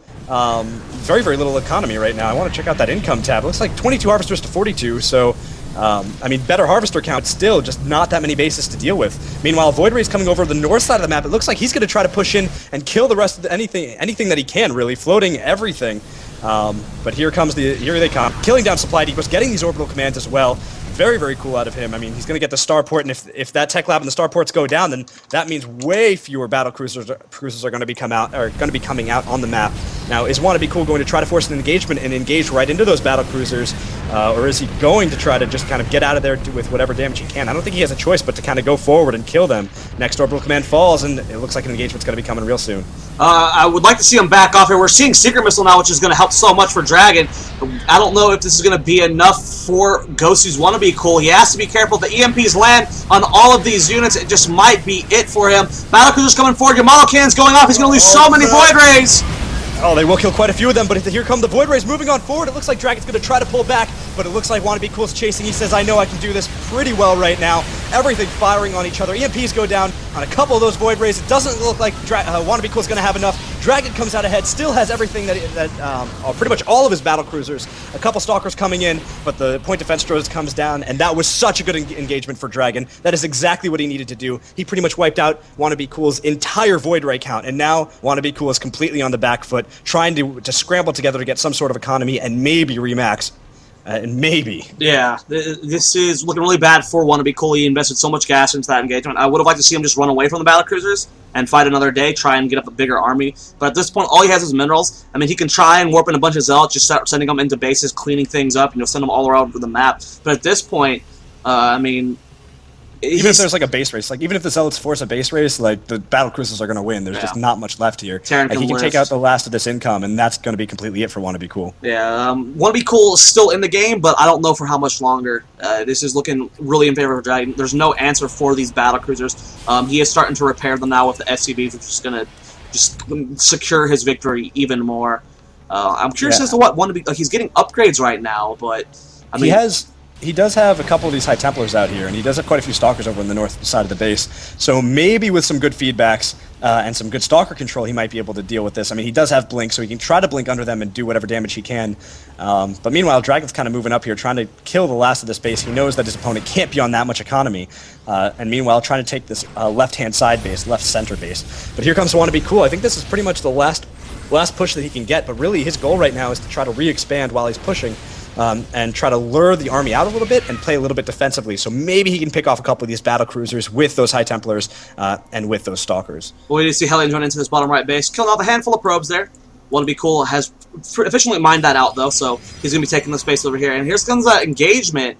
economy right now. I want to check out that income tab. It looks like 22 harvesters to 42, so I mean, better harvester count, still just not that many bases to deal with. Meanwhile, Void Ray's coming over the north side of the map. It looks like he's going to try to push in and kill the rest of anything that he can, really, floating everything. But here they come, killing down supply depots, getting these orbital commands as well. Very, very cool out of him. I mean, he's going to get the starport, and if that tech lab and the starports go down, then that means way fewer battlecruisers are going to be coming out on the map. Now, is WanaBeCool going to try to force an engagement and engage right into those battlecruisers? Or is he going to try to just kind of get out of there with whatever damage he can? I don't think he has a choice but to kind of go forward and kill them. Next orbital command falls, and it looks like an engagement's going to be coming real soon. I would like to see him back off here. We're seeing Secret Missile now, which is going to help so much for Dragon. I don't know if this is going to be enough for GoSuw's WanaBeCool. He has to be careful. The EMPs land on all of these units. It just might be it for him. Battlecruiser's coming forward. Your model cannon's going off. He's going to lose so many Void Rays. Oh, they will kill quite a few of them, but here come the Void Rays moving on forward. It looks like Dragon's going to try to pull back, but it looks like WanaBeCool's chasing. He says, I know I can do this pretty well right now. Everything firing on each other. EMPs go down on a couple of those Void Rays. It doesn't look like WanaBeCool's going to have enough. Dragon comes out ahead, still has everything pretty much all of his battle cruisers. A couple Stalkers coming in, but the point defense drones comes down, and that was such a good engagement for Dragon. That is exactly what he needed to do. He pretty much wiped out WanaBeCool's entire Void Ray count, and now WanaBeCool is completely on the back foot, trying to scramble together to get some sort of economy and maybe remax. Maybe. Yeah, this is looking really bad for WanaBeCool. He invested so much gas into that engagement. I would have liked to see him just run away from the battlecruisers and fight another day, try and get up a bigger army. But at this point, all he has is minerals. I mean, he can try and warp in a bunch of zealots, just start sending them into bases, cleaning things up, send them all around the map. But at this point, I mean... Even if there's like a base race, like even if the Zealots force a base race, like the battle cruisers are going to win. There's just not much left here. He can take out the last of this income, and that's going to be completely it for WanaBeCool. Yeah, WanaBeCool is still in the game, but I don't know for how much longer. This is looking really in favor of Dragon. There's no answer for these battle cruisers. He is starting to repair them now with the SCVs, which is going to just secure his victory even more. I'm curious as to what WanaBeCool. He's getting upgrades right now, but I mean, he does have a couple of these High Templars out here, and he does have quite a few Stalkers over on the north side of the base. So maybe with some good feedbacks and some good Stalker control, he might be able to deal with this. I mean, he does have Blink, so he can try to Blink under them and do whatever damage he can. But meanwhile, Dragon's kind of moving up here, trying to kill the last of this base. He knows that his opponent can't be on that much economy. And meanwhile, trying to take this left-hand side base, left-center base. But here comes WanaBeCool. I think this is pretty much the last push that he can get, but really his goal right now is to try to re-expand while he's pushing. And try to lure the army out a little bit and play a little bit defensively. So maybe he can pick off a couple of these battle cruisers with those High Templars and with those Stalkers. Well, we do see Hellions run into this bottom right base, killing off a handful of probes there. WanaBeCool has efficiently mined that out, though, so he's going to be taking the space over here. And here comes that engagement.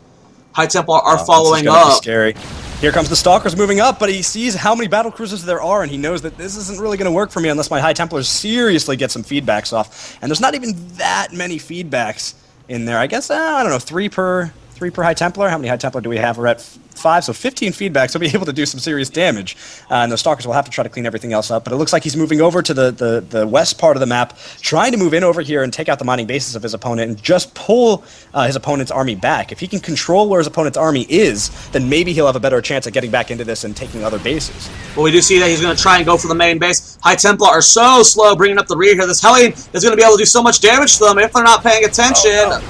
High Templar are following up. Be scary. Here comes the Stalkers moving up, but he sees how many battle cruisers there are, and he knows that this isn't really going to work for me unless my High Templars seriously get some feedbacks off. And there's not even that many feedbacks in there. I guess, I don't know, 3 per High Templar. How many High Templar do we have? We're at 5, so 15 feedbacks. He'll be able to do some serious damage. And the Stalkers will have to try to clean everything else up. But it looks like he's moving over to the west part of the map, trying to move in over here and take out the mining bases of his opponent and just pull his opponent's army back. If he can control where his opponent's army is, then maybe he'll have a better chance at getting back into this and taking other bases. Well, we do see that he's going to try and go for the main base. High Templar are so slow bringing up the rear here. This Hellion is going to be able to do so much damage to them if they're not paying attention.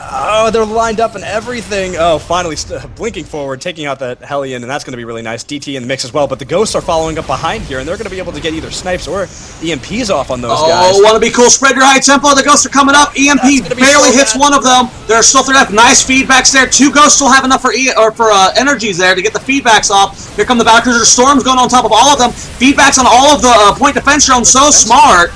Oh, they're lined up and everything. Oh, finally blinking forward, taking out that Hellion, and that's going to be really nice. DT in the mix as well, but the Ghosts are following up behind here, and they're going to be able to get either snipes or EMPs off on those guys. Oh, WanaBeCool, spread your High Templar. The Ghosts are coming up. EMP barely hits one of them. They're still 3 up. Nice feedbacks there. 2 Ghosts still have enough for energies there to get the feedbacks off. Here come the Battlecruiser Storms going on top of all of them. Feedbacks on all of the point defense drones. So smart.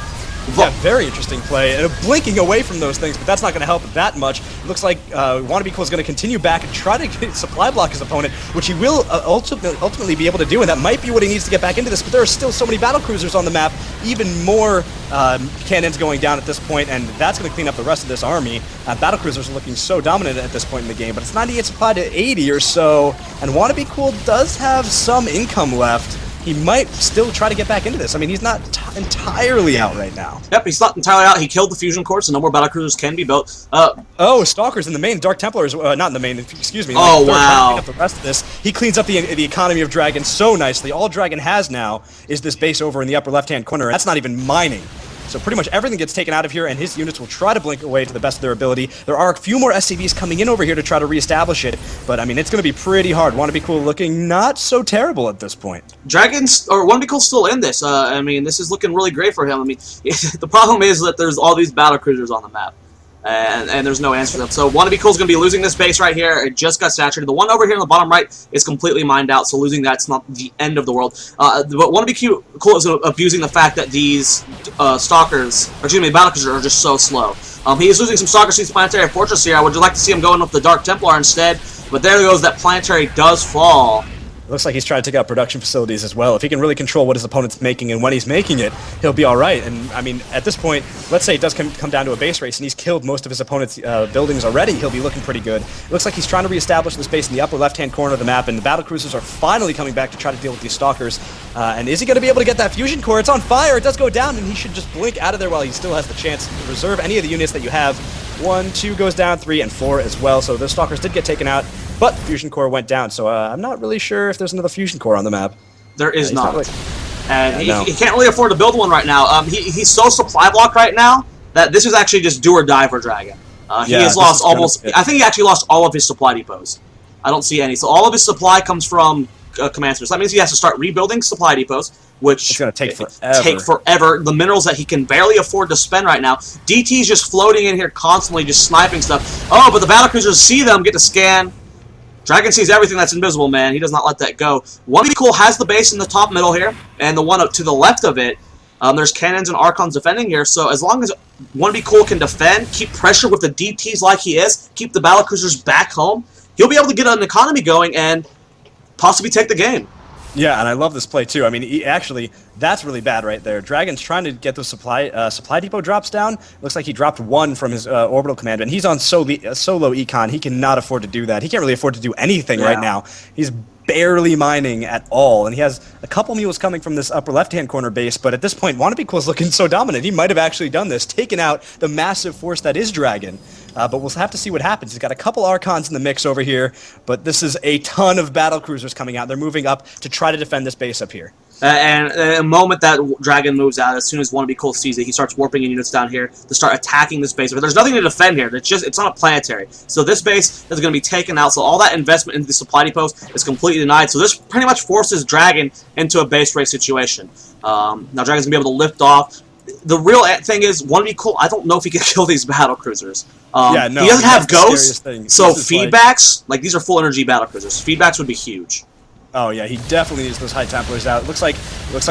Yeah, very interesting play. And blinking away from those things, but that's not going to help that much. It looks like WanaBeCool is going to continue back and try to supply block his opponent, which he will ultimately be able to do, and that might be what he needs to get back into this, but there are still so many battle cruisers on the map, even more cannons going down at this point, and that's going to clean up the rest of this army. Battle cruisers are looking so dominant at this point in the game, but it's 98 supply to 80 or so, and WanaBeCool does have some income left. He might still try to get back into this. I mean, he's not entirely out right now. Yep, he's not entirely out. He killed the fusion core, so no more battlecruisers can be built. Oh, Stalkers in the main. Dark Templars, not in the main, excuse me. Oh, wow. Up the rest of this. He cleans up the economy of Dragon so nicely. All Dragon has now is this base over in the upper left-hand corner. That's not even mining. So pretty much everything gets taken out of here, and his units will try to blink away to the best of their ability. There are a few more SCVs coming in over here to try to reestablish it, but I mean, it's going to be pretty hard. WanaBeCool looking not so terrible at this point. WanaBeCool's still in this. I mean, this is looking really great for him. I mean, the problem is that there's all these battle cruisers on the map. And there's no answer to them. So WanaBeCool's going to be losing this base right here. It just got saturated. The one over here on the bottom right is completely mined out, so losing that's not the end of the world. But WanaBeCool is abusing the fact that these battlecruisers are just so slow. He is losing some Soccer Seeds Planetary Fortress here. I would like to see him going up the Dark Templar instead, but there goes that Planetary does fall. Looks like he's trying to take out production facilities as well. If he can really control what his opponent's making and when he's making it, he'll be all right. And, I mean, at this point, let's say it does come down to a base race and he's killed most of his opponent's buildings already, he'll be looking pretty good. It looks like he's trying to reestablish this base in the upper left-hand corner of the map, and the battlecruisers are finally coming back to try to deal with these stalkers. And is he going to be able to get that fusion core? It's on fire. It does go down, and he should just blink out of there while he still has the chance to reserve any of the units that you have. 1, 2 goes down, 3, and 4 as well. So those stalkers did get taken out, but the fusion core went down. So I'm not really sure if there's another fusion core on the map. There is not. Really... And he can't really afford to build one right now. He's so supply blocked right now that this is actually just do or die for Dragon. He has lost almost... I think he actually lost all of his supply depots. I don't see any. So all of his supply comes from command centers. That means he has to start rebuilding supply depots, which it's going to take forever. The minerals that he can barely afford to spend right now. DT's just floating in here constantly, just sniping stuff. Oh, but the battlecruisers see them, get to scan. Dragon sees everything that's invisible, man. He does not let that go. WanaBeCool has the base in the top middle here, and the one up to the left of it, there's cannons and Archons defending here, so as long as WanaBeCool can defend, keep pressure with the DTs like he is, keep the battlecruisers back home, he'll be able to get an economy going and possibly take the game. Yeah, and I love this play too. I mean, that's really bad right there. Dragon's trying to get those supply depot drops down. Looks like he dropped 1 from his orbital command, and he's on solo econ. He cannot afford to do that. He can't really afford to do anything right now. He's barely mining at all, and he has a couple mules coming from this upper left-hand corner base, but at this point, WanaBeCool is looking so dominant. He might have actually done this, taken out the massive force that is Dragon. But we'll have to see what happens. He's got a couple Archons in the mix over here, but this is a ton of battlecruisers coming out. They're moving up to try to defend this base up here. And the moment that Dragon moves out, as soon as WanaBeCool sees it, he starts warping in units down here to start attacking this base. But there's nothing to defend here. It's not a planetary. So this base is going to be taken out. So all that investment into the supply depots is completely denied. So this pretty much forces Dragon into a base race situation. Now Dragon's going to be able to lift off. The real thing is, WanaBeCool, I don't know if he can kill these battlecruisers. Yeah, no, he doesn't have ghosts, so feedbacks, like these are full energy battlecruisers. Feedbacks would be huge. Oh yeah, he definitely needs those high Templars out. It looks like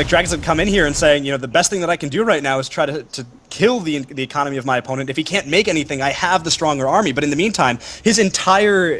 Dragon's have come in here and saying, you know, the best thing that I can do right now is try to kill the economy of my opponent. If he can't make anything, I have the stronger army. But in the meantime, his entire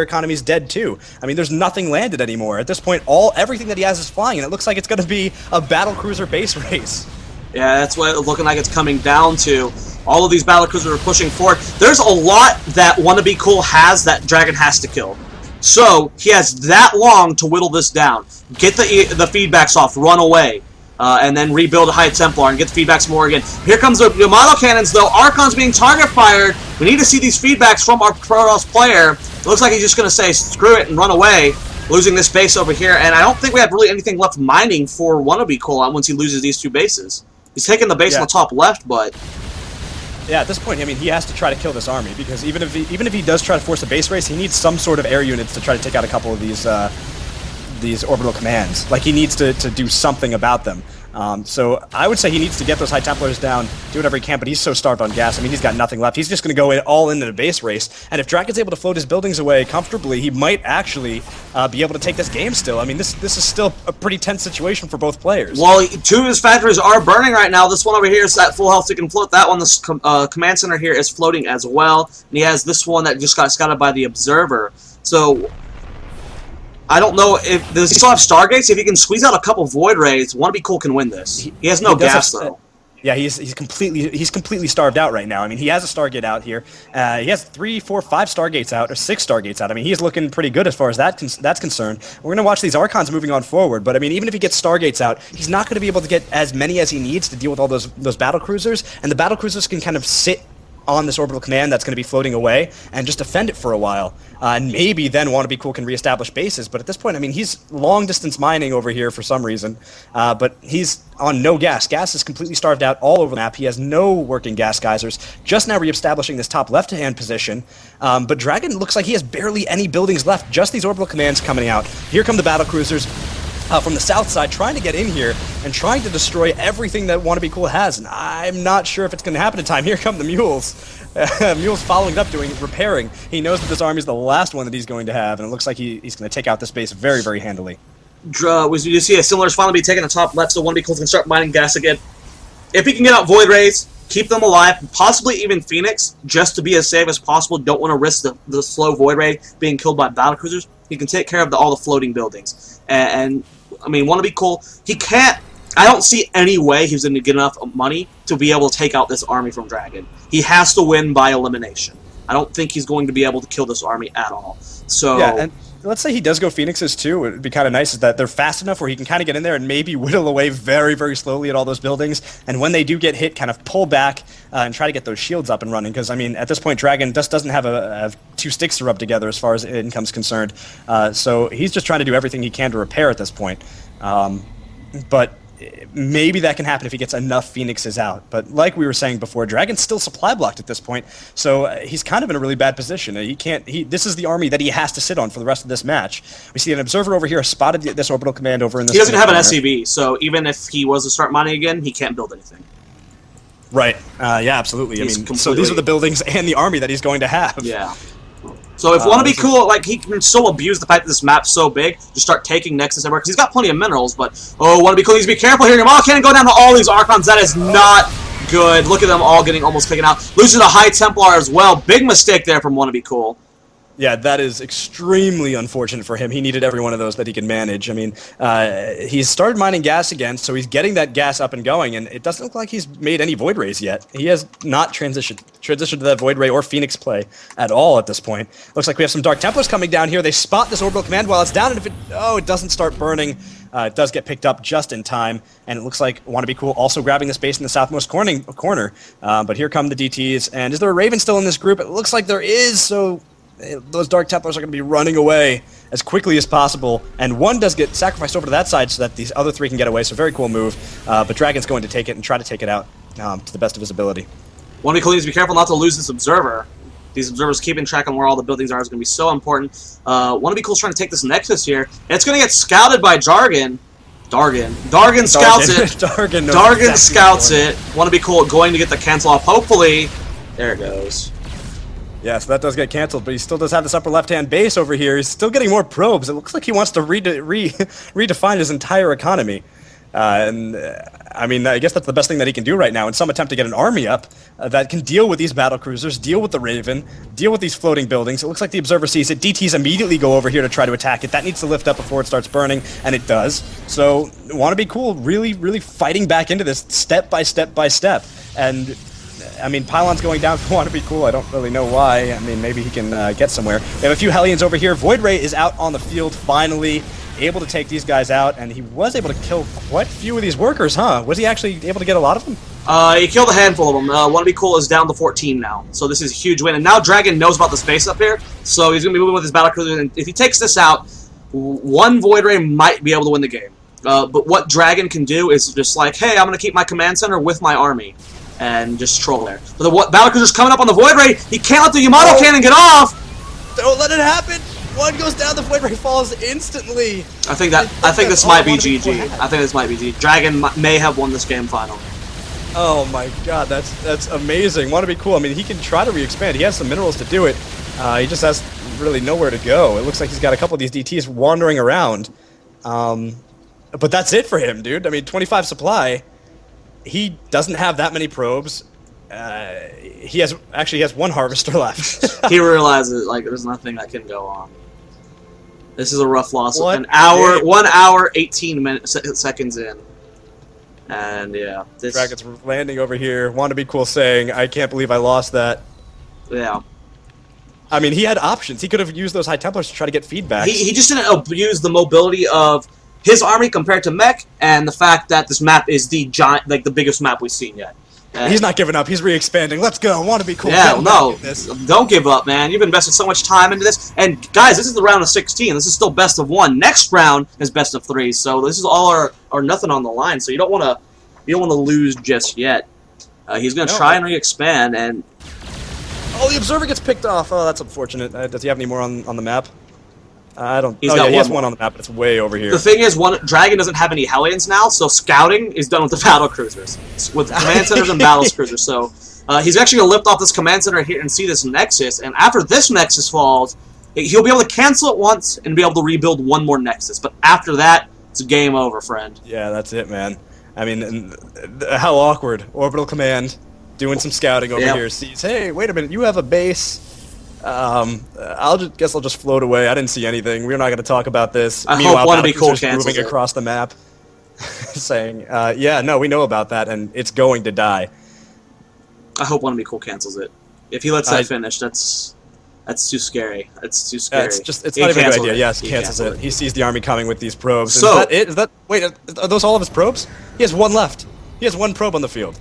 economy is dead too. I mean, there's nothing landed anymore. At this point, everything that he has is flying, and it looks like it's going to be a battlecruiser base race. Yeah, that's what it's looking like it's coming down to. All of these battlecruisers are pushing forward. There's a lot that WanaBeCool has that Dragon has to kill. So, he has that long to whittle this down. Get the feedbacks off, run away, and then rebuild a High Templar and get the feedbacks more again. Here comes the Yamato cannons, though. Archon's being target fired. We need to see these feedbacks from our Protoss player. It looks like he's just going to say, screw it, and run away, losing this base over here. And I don't think we have really anything left mining for WanaBeCool once he loses these 2 bases. He's taking the base on the top left, but... Yeah, at this point, I mean, he has to try to kill this army, because even if he does try to force a base race, he needs some sort of air units to try to take out a couple of these orbital commands. Like, he needs to do something about them. So I would say he needs to get those High Templars down, do whatever he can, but he's so starved on gas. I mean, he's got nothing left. He's just going to go all into the base race, and if Dragon's able to float his buildings away comfortably, he might actually be able to take this game still. I mean, this is still a pretty tense situation for both players. Well, 2 of his factories are burning right now. This one over here is at full health, so he can float that one. This command center here is floating as well, and he has this one that just got scouted by the Observer. So... I don't know if does he still have Stargates. If he can squeeze out a couple Void Rays, WanaBeCool can win this. He has no gas though. Yeah, he's completely starved out right now. I mean, he has a Stargate out here. He has 3, 4, 5 Stargates out, or 6 Stargates out. I mean, he's looking pretty good as far as that's concerned. We're gonna watch these Archons moving on forward, but I mean, even if he gets Stargates out, he's not gonna be able to get as many as he needs to deal with all those battlecruisers, and the battlecruisers can kind of sit on this orbital command that's going to be floating away and just defend it for a while. And maybe then WanaBeCool can reestablish bases, but at this point, I mean, he's long-distance mining over here for some reason, but he's on no gas. Gas is completely starved out all over the map. He has no working gas geysers, just now reestablishing this top left-hand position, but Dragon looks like he has barely any buildings left, just these orbital commands coming out. Here come the battlecruisers from the south side, trying to get in here and trying to destroy everything that WanaBeCool has, and I'm not sure if it's going to happen in time. Here come the mules. Mules following up, repairing. He knows that this army is the last one that he's going to have, and it looks like he's going to take out this base very, very handily. You see a similar finally be taking the top left, so WanaBeCool can start mining gas again. If he can get out Void Rays, keep them alive, possibly even Phoenix, just to be as safe as possible. Don't want to risk the slow Void Ray being killed by battlecruisers. He can take care of all the floating buildings. And I mean, WanaBeCool, he can't. I don't see any way he's going to get enough money to be able to take out this army from Dragon. He has to win by elimination. I don't think he's going to be able to kill this army at all. So yeah, and let's say he does go Phoenixes too. It would be kind of nice is that they're fast enough where he can kind of get in there and maybe whittle away very, very slowly at all those buildings. And when they do get hit, kind of pull back and try to get those shields up and running. Because, I mean, at this point, Dragon just doesn't have two sticks to rub together as far as income's concerned. So he's just trying to do everything he can to repair at this point. But maybe that can happen if he gets enough Phoenixes out. But like we were saying before, Dragon's still supply blocked at this point, so he's kind of in a really bad position. This is the army that he has to sit on for the rest of this match. We see an observer over here has spotted this orbital command over in this. He doesn't have an SCV, so even if he was to start mining again, he can't build anything. Right. Yeah, absolutely. So these are the buildings and the army that he's going to have. Yeah. So if WanaBeCool, like, he can still abuse the fact that this map's so big, just start taking Nexus everywhere, because he's got plenty of minerals, but, WanaBeCool needs to be careful here. Yamal can't go down to all these Archons. That is not good. Look at them all getting almost taken out. Losing a High Templar as well. Big mistake there from WanaBeCool. Yeah, that is extremely unfortunate for him. He needed every one of those that he could manage. I mean, he's started mining gas again, so he's getting that gas up and going, and it doesn't look like he's made any Void Rays yet. He has not transitioned to that Void Ray or Phoenix play at all at this point. Looks like we have some Dark Templars coming down here. They spot this orbital command while it's down, and if it doesn't start burning, it does get picked up just in time, and it looks like WanaBeCool also grabbing the space in the southmost corner. But here come the DTs, and is there a Raven still in this group? It looks like there is, so those Dark Templars are going to be running away as quickly as possible, and one does get sacrificed over to that side so that these other three can get away, so very cool move, but Dragon's going to take it and try to take it out to the best of his ability. WanaBeCool needs to be careful not to lose this Observer. These Observers keeping track on where all the buildings are is going to be so important. WanaBeCool's trying to take this Nexus here, and it's going to get scouted by Dargan scouts it. Dargan scouts it. WanaBeCool going to get the cancel off, hopefully. There it goes. Yeah, so that does get canceled, but he still does have this upper left-hand base over here. He's still getting more probes. It looks like he wants to redefine his entire economy. I mean, I guess that's the best thing that he can do right now, in some attempt to get an army up that can deal with these battlecruisers, deal with the Raven, deal with these floating buildings. It looks like the Observer sees it. DTs immediately go over here to try to attack it. That needs to lift up before it starts burning, and it does. So, WanaBeCool really, really fighting back into this step by step by step. And I mean, Pylon's going down for WanaBeCool. I don't really know why. I mean, maybe he can get somewhere. We have a few Hellions over here. Void Ray is out on the field, finally able to take these guys out, and he was able to kill quite a few of these workers, huh? Was he actually able to get a lot of them? He killed a handful of them. WanaBeCool is down to 14 now, so this is a huge win. And now Dragon knows about the space up here, so he's going to be moving with his battlecruiser, and if he takes this out, one Void Ray might be able to win the game. But what Dragon can do is just like, hey, I'm going to keep my command center with my army, and just troll there. But the battlecruiser's coming up on the Void Ray. He can't let the Yamato cannon get off. Don't let it happen. One goes down, the Void Ray falls instantly. I think this might be GG. I think this might be GG. Dragon may have won this game finally. Oh my god, that's amazing. WanaBeCool. I mean, he can try to re-expand. He has some minerals to do it. He just has really nowhere to go. It looks like he's got a couple of these DTs wandering around. But that's it for him, dude. I mean, 25 supply. He doesn't have that many probes. He has one harvester left. He realizes like there's nothing that can go on. This is a rough loss. 1 hour, 18 seconds in, and yeah, this Dragon's landing over here. WanaBeCool saying, "I can't believe I lost that." Yeah. I mean, he had options. He could have used those High Templars to try to get feedback. He just didn't abuse the mobility of his army compared to Mech, and the fact that this map is the giant, like the biggest map we've seen yet. He's not giving up. He's re-expanding. Let's go. WanaBeCool. Yeah, no, don't give up, man. You've invested so much time into this, and guys, this is the round of 16. This is still best of 1. Next round is best of 3. So this is all or nothing on the line. So you don't want to lose just yet. He's going to try and re-expand, and oh, the Observer gets picked off. Oh, that's unfortunate. Does he have any more on the map? I don't. He has one on the map, but it's way over here. The thing is, Dragon doesn't have any Hellions now, so scouting is done with the battle cruisers, with command centers and battle cruisers. So he's actually going to lift off this command center here and see this Nexus. And after this Nexus falls, he'll be able to cancel it once and be able to rebuild one more Nexus. But after that, it's game over, friend. Yeah, that's it, man. I mean, how awkward. Orbital command. doing some scouting over here, sees, hey, wait a minute, you have a base. Guess I'll just float away. I didn't see anything. We're not going to talk about this. I Meanwhile, hope WanaBeCool cancels moving it. across the map, saying, yeah, no, we know about that, and it's going to die. I hope WanaBeCool cancels it. If he lets that finish, that's too scary. It's too scary. It's not even a good idea. Yes, he cancels it. He sees the army coming with these probes. So, is that wait, are those all of his probes? He has one left. He has one probe on the field.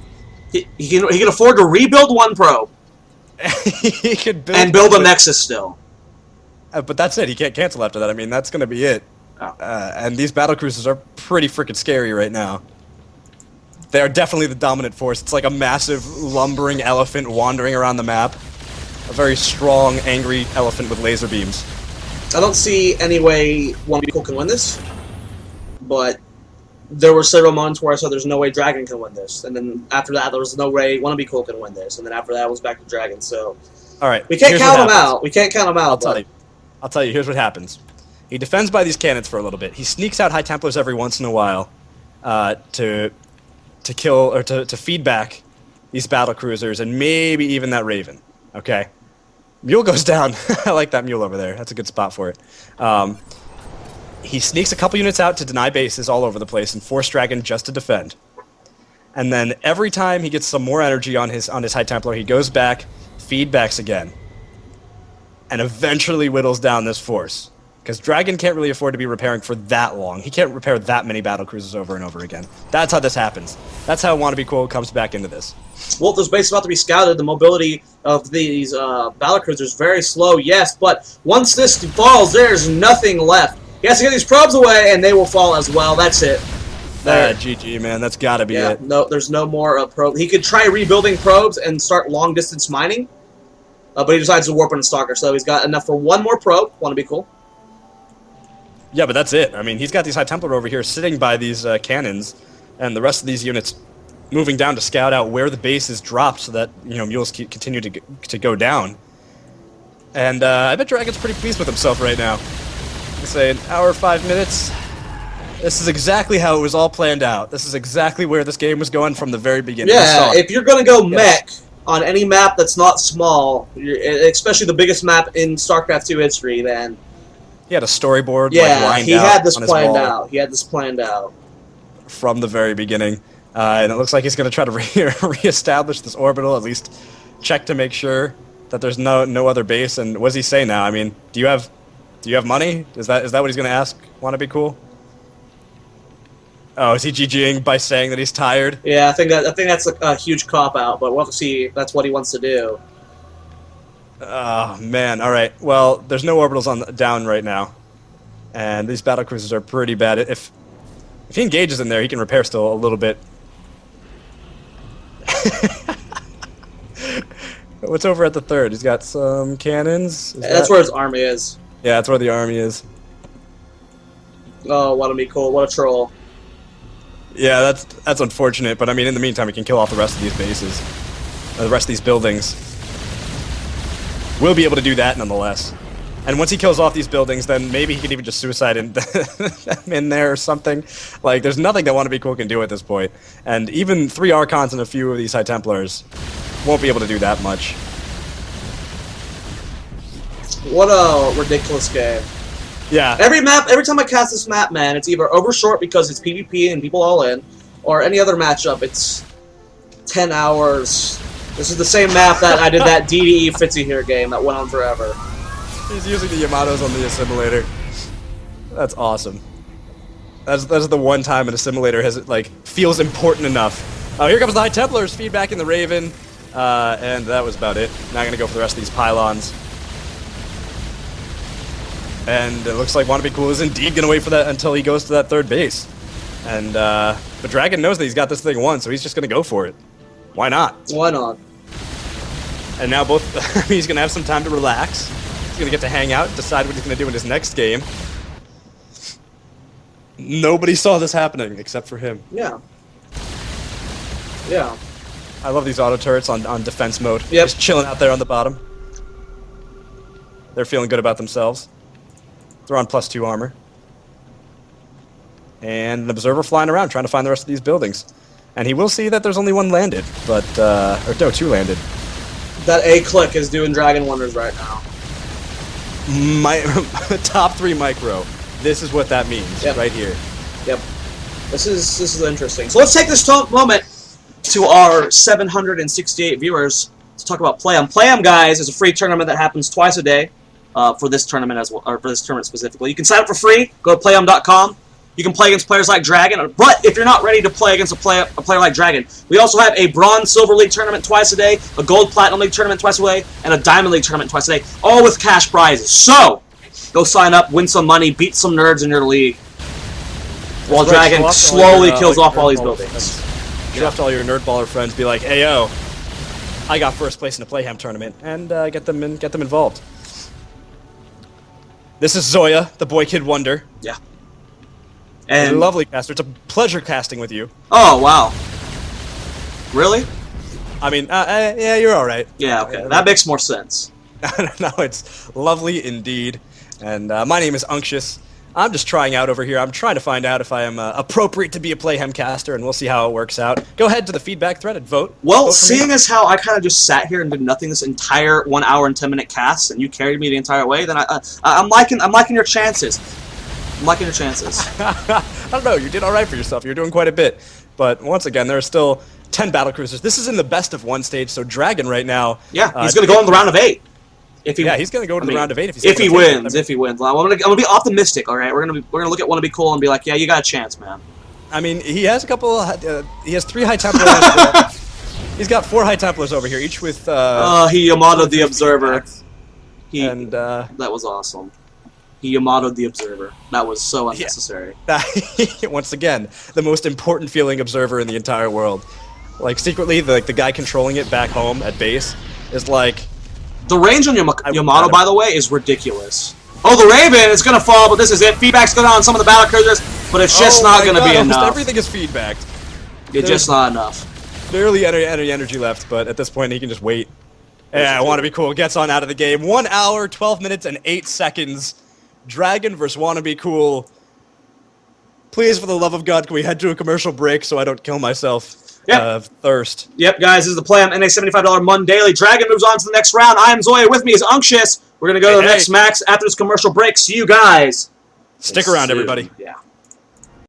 He can afford to rebuild one probe. He could build a Nexus still. But that's it. He can't cancel after that. I mean, that's going to be it. Oh. And these battle cruisers are pretty freaking scary right now. They are definitely the dominant force. It's like a massive, lumbering elephant wandering around the map. A very strong, angry elephant with laser beams. I don't see any way WanaBeCool can win this, but there were several moments where I said there's no way Dragon can win this, and then after that there was no way WanaBeCool can win this, and then after that it was back to Dragon. So, all right, we can't count him out. We can't count him out. I'll tell you. Here's what happens. He defends by these cannons for a little bit. He sneaks out High Templars every once in a while to kill or to feed back these battle cruisers and maybe even that Raven. Okay, Mule goes down. I like that Mule over there. That's a good spot for it. He sneaks a couple units out to deny bases all over the place and force Dragon just to defend. And then every time he gets some more energy on his High Templar, he goes back, feedbacks again, and eventually whittles down this force. Because Dragon can't really afford to be repairing for that long. He can't repair that many battle cruisers over and over again. That's how this happens. That's how WanaBeCool comes back into this. Well, this base is about to be scouted. The mobility of these battle cruisers is very slow, yes, but once this falls, there's nothing left. He has to get these probes away, and they will fall as well. That's it. GG, man. That's got to be it. No, there's no more probe. He could try rebuilding probes and start long-distance mining, but he decides to warp on a Stalker, so he's got enough for one more probe. WanaBeCool. Yeah, but that's it. I mean, he's got these High Templar over here sitting by these cannons, and the rest of these units moving down to scout out where the base is dropped so that, mules continue to go down. And I bet Dragon's pretty pleased with himself right now. I say an hour, 5 minutes. This is exactly how it was all planned out. This is exactly where this game was going from the very beginning. Yeah, if you're going to go mech on any map that's not small, especially the biggest map in StarCraft 2 history, then... He had a storyboard. Yeah, he had this planned out. He had this planned out from the very beginning, and it looks like he's going to try to reestablish this orbital. At least check to make sure that there's no other base. And what does he say now? I mean, do you have money? Is that what he's going to ask? WanaBeCool? Oh, is he GGing by saying that he's tired? Yeah, I think that's a huge cop out, but we'll have to see. That's what he wants to do. Oh, man. All right. Well, there's no orbitals down right now. And these battle cruisers are pretty bad. If he engages in there, he can repair still a little bit. What's over at the third? He's got some cannons. That's where his army is. Yeah, that's where the army is. Oh, WanaBeCool. What a troll. Yeah, that's unfortunate. But, I mean, in the meantime, he can kill off the rest of these bases. The rest of these buildings. We'll be able to do that nonetheless. And once he kills off these buildings, then maybe he can even just suicide them in there or something. Like, there's nothing that WanaBeCool can do at this point. And even 3 Archons and a few of these High Templars won't be able to do that much. What a ridiculous game. Yeah. Every time I cast this map, man, it's either over short because it's PvP and people all in, or any other matchup, it's 10 hours. This is the same map that I did that DDE Fitzy here game that went on forever. He's using the Yamatos on the assimilator. That's awesome. That's the one time an assimilator feels important enough. Oh, here comes the High Templars, feedback in the Raven, and that was about it. Not gonna go for the rest of these pylons. And it looks like WanaBeCool is indeed gonna wait for that until he goes to that third base. And but Dragon knows that he's got this thing won, so he's just gonna go for it. Why not? Why not? And now he's gonna have some time to relax. He's gonna get to hang out, decide what he's gonna do in his next game. Nobody saw this happening except for him. Yeah. Yeah. I love these auto turrets on defense mode. Yep. Just chilling out there on the bottom. They're feeling good about themselves. They're on +2 armor. And an observer flying around trying to find the rest of these buildings. And he will see that there's only one landed, but, or no, two landed. That A click is doing Dragon Wonders right now. My top 3 micro. This is what that means, right here. Yep. This is interesting. So let's take this moment to our 768 viewers to talk about Playhem. Playhem, guys, is a free tournament that happens twice a day for this tournament as well, or for this tournament specifically. You can sign up for free. Go to playhem.com. You can play against players like Dragon, but if you're not ready to play against a player like Dragon, we also have a Bronze Silver League tournament twice a day, a Gold Platinum League tournament twice a day, and a Diamond League tournament twice a day, all with cash prizes. So, go sign up, win some money, beat some nerds in your league, while Dragon slowly kills off all these buildings. Show off to all your nerd baller friends, be like, hey yo, I got first place in a Playhem tournament, and get them involved. This is Zoya, the boy kid wonder. Yeah. And lovely caster. It's a pleasure casting with you. Oh wow. Really? I mean, yeah, you're all right. Yeah, okay, that makes more sense. No, it's lovely indeed. And my name is Unctious. I'm just trying out over here. I'm trying to find out if I am appropriate to be a Playhem caster, and we'll see how it works out. Go ahead to the feedback thread and vote. Well, seeing as how I kind of just sat here and did nothing this entire 1 hour and 10-minute cast, and you carried me the entire way, then I'm liking your chances. I'm liking your chances. I don't know. You did all right for yourself. You're doing quite a bit. But once again, there are still 10 battle cruisers. This is in the best of 1 stage, so Dragon right now. Yeah, he's going to go in the round of 8. He's going to go to the round of 8 if he wins. If he wins, I'm gonna be optimistic. All right, we're gonna look at WanaBeCool and be like, yeah, you got a chance, man. I mean, he has a couple. He has 3 High Templars. He's got 4 High Templars over here, each with. He Yamato'd the Observer. That was awesome. He Yamato'd the Observer. That was so unnecessary. Yeah. Once again, the most important feeling Observer in the entire world. Like secretly, the guy controlling it back home at base is like. The range on Yamato, by the way, is ridiculous. Oh, the Raven is going to fall, but this is it. Feedback's going on some of the battle cruisers, but it's just not going to be enough. Everything is feedbacked. It's just not enough. Barely any energy left, but at this point he can just wait. Yeah, WanaBeCool gets on out of the game. 1 hour, 12 minutes, and 8 seconds. Dragon versus WanaBeCool. Please, for the love of God, can we head to a commercial break so I don't kill myself? Thirst. Yep, guys, this is the Playhem NA $75 Mun Daily. Dragon moves on to the next round. I am Zoya. With me is Unctious. We're going to go to the next max after this commercial break. See you guys. Stick around, everybody. Yeah.